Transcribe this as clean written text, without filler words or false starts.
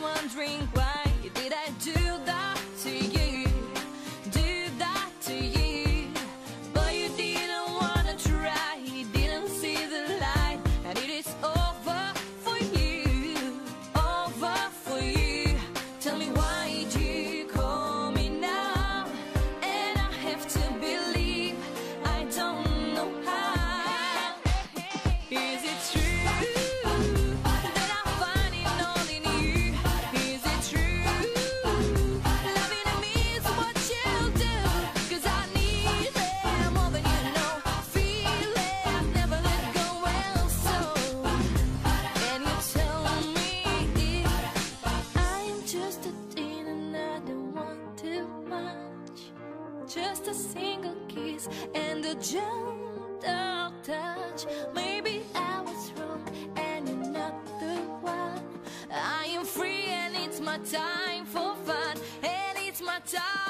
wondering why did I do that to you, do that to you. But you didn't wanna try, you didn't see the light, and it is over for you, over for you. Tell me why did you call me now, and I have to believe I don't know how. Is it true? Just a single kiss and a gentle touch. Maybe I was wrong and you're not the one. I am free and it's my time for fun, and it's my time.